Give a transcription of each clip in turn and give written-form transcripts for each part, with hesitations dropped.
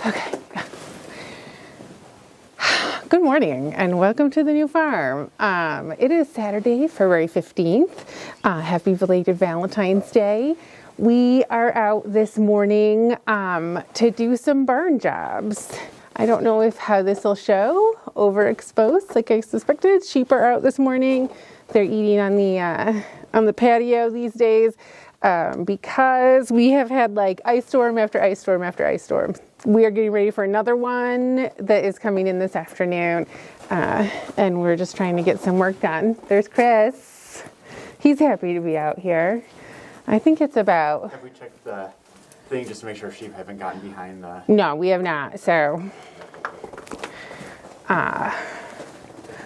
Okay. Good morning and welcome to the new farm. It is Saturday, February 15th. Happy belated Valentine's Day. We are out this morning to do some barn jobs. I don't know how this will show, overexposed like I suspected. Sheep are out this morning. They're eating on the patio these days because we have had like ice storm after ice storm after ice storm. We are getting ready for another one that is coming in this afternoon, and we're just trying to get some work done. There's Chris. He's happy to be out here. I think it's about... Have we checked the thing just to make sure sheep haven't gotten behind the... No, we have not. So,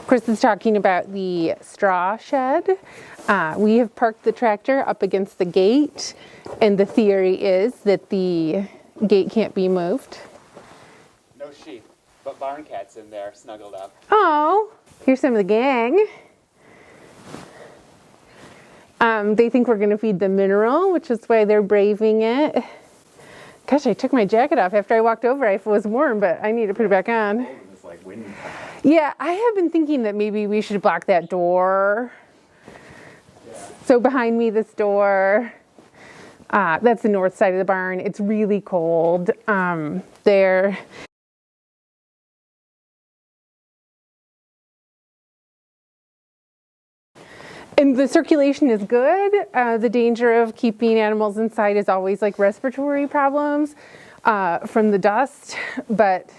Chris is talking about the straw shed. We have parked the tractor up against the gate, and the theory is that the gate can't be moved. No sheep, but barn cats in there snuggled up. Oh, here's some of the gang. They think we're going to feed them mineral, which is why they're braving it. Gosh, I took my jacket off after I walked over. It was warm, but I need to put it back on. It's like windy. Yeah, I have been thinking that maybe we should block that door. Yeah. So behind me, this door, that's the north side of the barn. It's really cold there. And the circulation is good. The danger of keeping animals inside is always like respiratory problems from the dust. But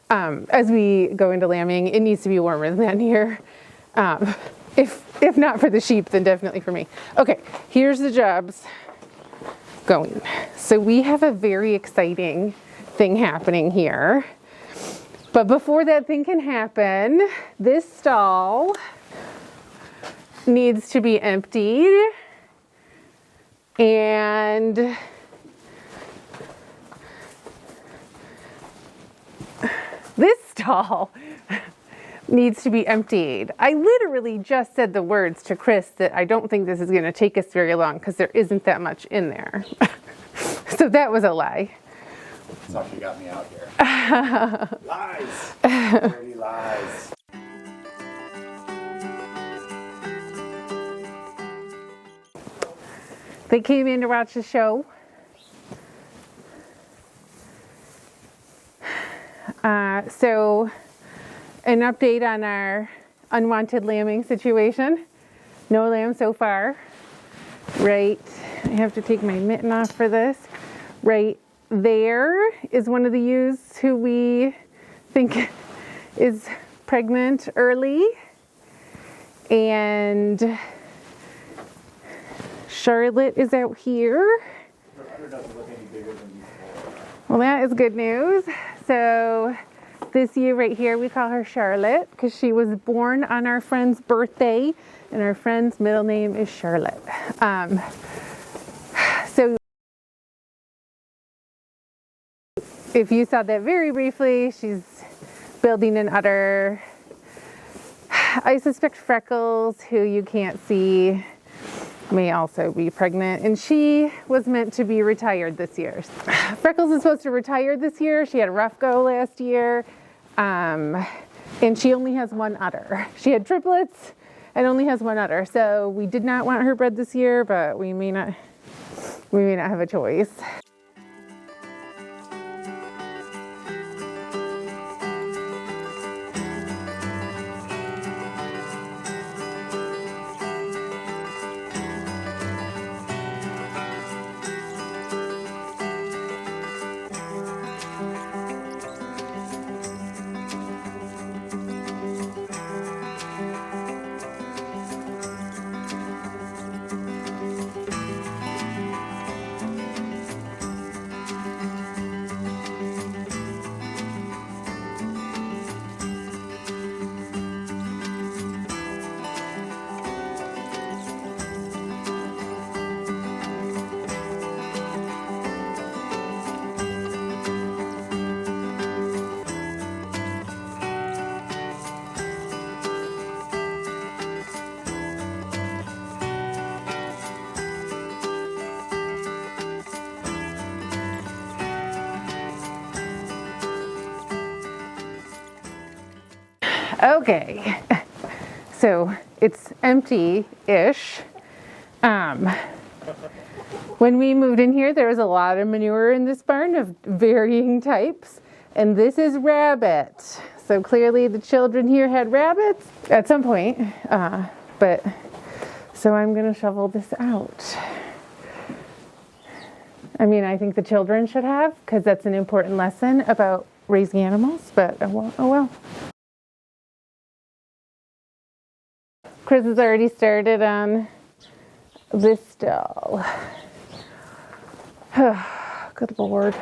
as we go into lambing, it needs to be warmer than here. If not for the sheep, then definitely for me. Okay, here's the jobs going. So we have a very exciting thing happening here. But before that thing can happen, this stall needs to be emptied, and this stall needs to be emptied. I literally just said the words to Chris that I don't think this is going to take us very long because there isn't that much in there. So that was a lie. That's how she got me out here. Lies. Dirty lies. They came in to watch the show. So an update on our unwanted lambing situation. No lamb so far. Right, I have to take my mitten off for this. Right there is one of the ewes who we think is pregnant early. And Charlotte is out here. Well, that is good news. So this ewe right here, we call her Charlotte because she was born on our friend's birthday, and our friend's middle name is Charlotte. So if you saw that very briefly, she's building an udder. I suspect Freckles, who you can't see, may also be pregnant, and she was meant to be retired this year. Freckles is supposed to retire this year. She had a rough go last year, and she only has one udder. She had triplets and only has one udder, so we did not want her bred this year, but we may not have a choice. Okay, so it's empty-ish. When we moved in here, there was a lot of manure in this barn of varying types, and this is rabbit. So clearly the children here had rabbits at some point, so I'm gonna shovel this out. I mean, I think the children should have, because that's an important lesson about raising animals, but oh well. Chris has already started on this stall. Good Lord.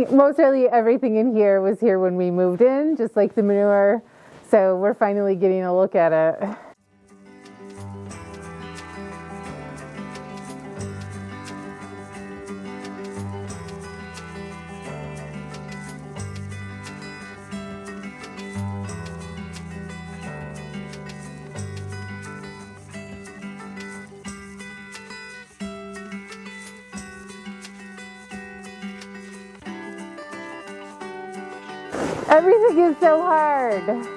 Mostly everything in here was here when we moved in, just like the manure. So we're finally getting a look at it. Everything is so hard.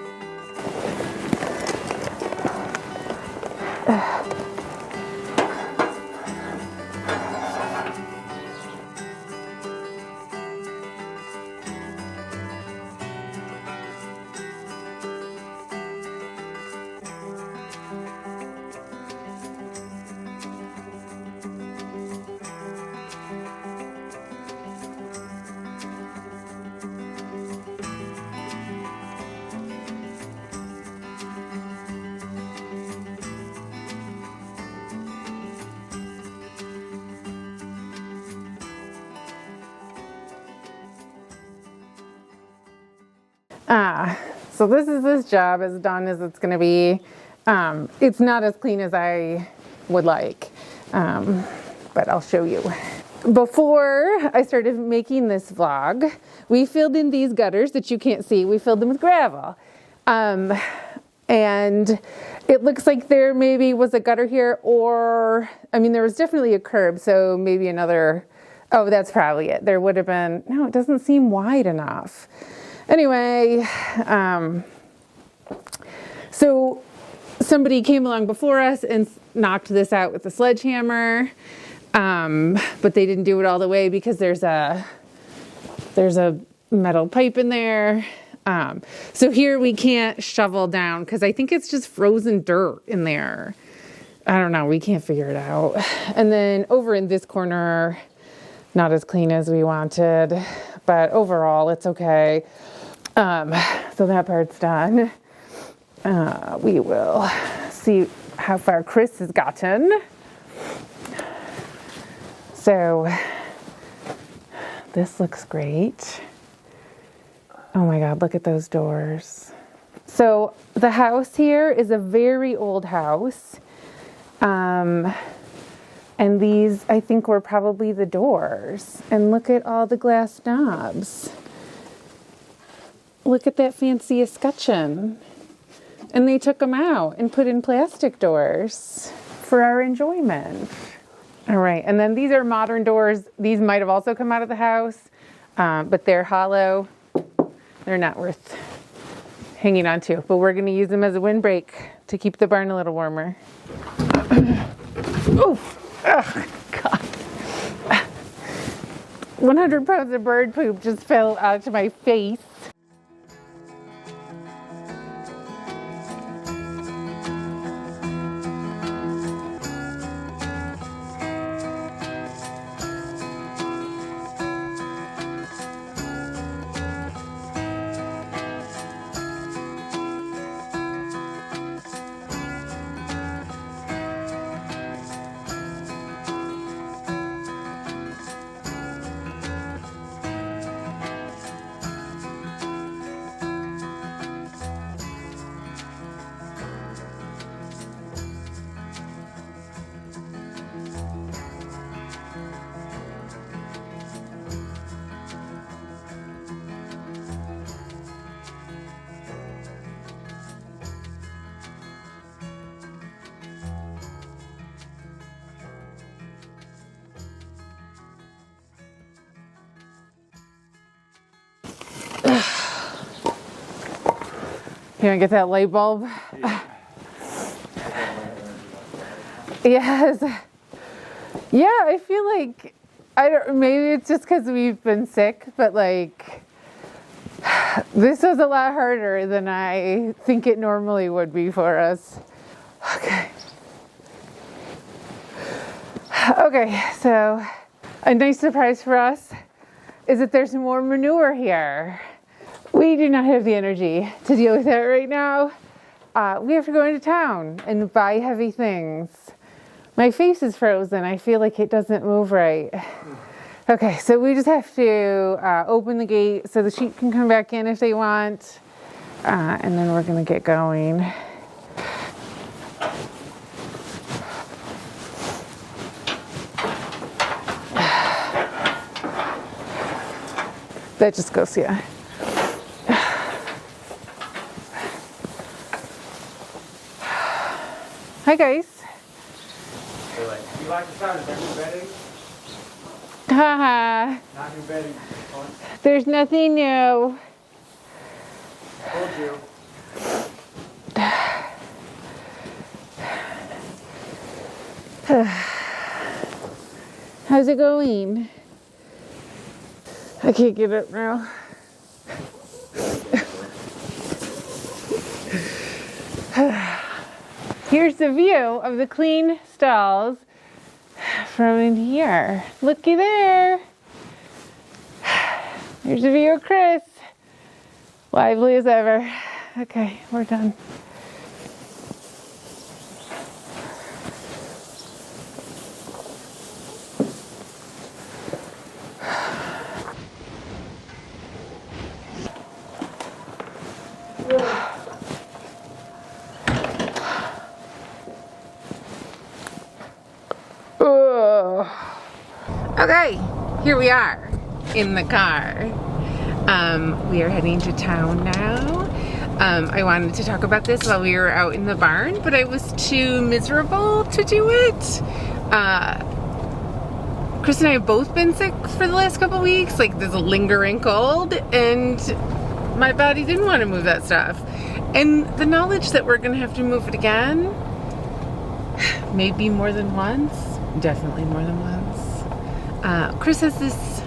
So this job, as done as it's going to be. It's not as clean as I would like, but I'll show you. Before I started making this vlog, we filled in these gutters that you can't see. We filled them with gravel. And it looks like there maybe was a gutter here, or, I mean, there was definitely a curb, so maybe another, oh, that's probably it. There would have been, no, it doesn't seem wide enough. Anyway, so somebody came along before us and knocked this out with a sledgehammer, but they didn't do it all the way because there's a metal pipe in there. So here we can't shovel down because I think it's just frozen dirt in there. I don't know, we can't figure it out. And then over in this corner, not as clean as we wanted, but overall it's okay. So that part's done. We will see how far Chris has gotten. So this looks great. Oh my God, look at those doors. So the house here is a very old house. And these, I think, were probably the doors. And look at all the glass knobs. Look at that fancy escutcheon. And they took them out and put in plastic doors for our enjoyment. All right, and then these are modern doors. These might have also come out of the house, but they're hollow. They're not worth hanging on to, but we're gonna use them as a windbreak to keep the barn a little warmer. Oof, oh, God. 100 pounds of bird poop just fell out of my face. You want to get that light bulb? Yes. Yeah, I feel like, maybe it's just because we've been sick, but like, this was a lot harder than I think it normally would be for us. Okay. Okay, so a nice surprise for us is that there's more manure here. We do not have the energy to deal with that right now. We have to go into town and buy heavy things. My face is frozen. I feel like it doesn't move right. Okay, so we just have to open the gate so the sheep can come back in if they want. And then we're gonna get going. That just goes, yeah. Hi guys. They're like, you like the sound of new bedding? Haha. Not new bedding. There's nothing new. Told you. How's it going? I can't get up now. Here's the view of the clean stalls from in here. Looky there. Here's a view of Chris. Lively as ever. Okay, we're done. Okay, here we are in the car. We are heading to town now. I wanted to talk about this while we were out in the barn, but I was too miserable to do it. Chris and I have both been sick for the last couple weeks. Like, there's a lingering cold, and my body didn't want to move that stuff. And the knowledge that we're gonna have to move it again, maybe more than once, definitely more than once. Chris has this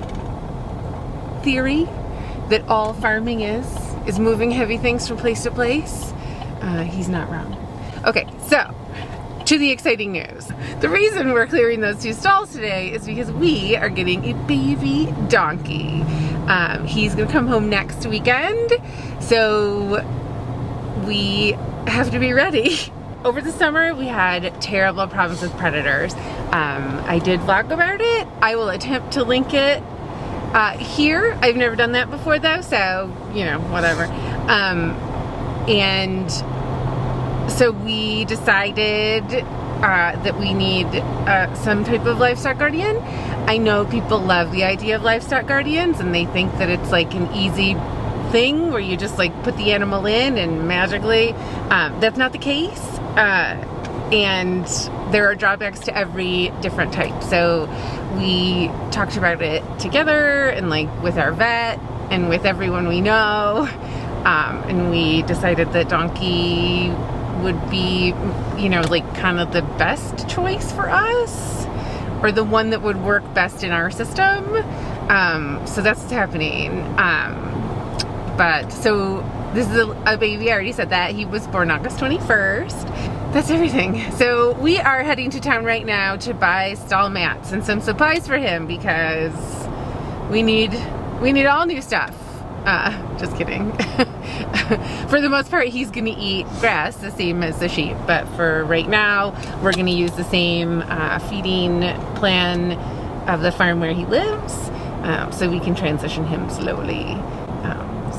theory that all farming is moving heavy things from place to place. He's not wrong. Okay, so to the exciting news. The reason we're clearing those two stalls today is because we are getting a baby donkey. He's gonna come home next weekend, so we have to be ready. Over the summer, we had terrible problems with predators. I did vlog about it. I will attempt to link it here. I've never done that before though, so, you know, whatever. And so we decided that we need some type of livestock guardian. I know people love the idea of livestock guardians and they think that it's like an easy thing where you just like put the animal in and magically, that's not the case. And there are drawbacks to every different type. So we talked about it together and like with our vet and with everyone we know. And we decided that donkey would be, you know, like kind of the best choice for us, or the one that would work best in our system. So that's what's happening. But so this is a baby, I already said that. He was born August 21st. That's everything. So we are heading to town right now to buy stall mats and some supplies for him because we need all new stuff. Just kidding. For the most part, he's gonna eat grass the same as the sheep, but for right now, we're gonna use the same feeding plan of the farm where he lives, so we can transition him slowly.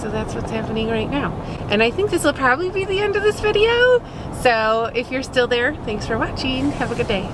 So that's what's happening right now. And I think this will probably be the end of this video. So if you're still there, thanks for watching. Have a good day.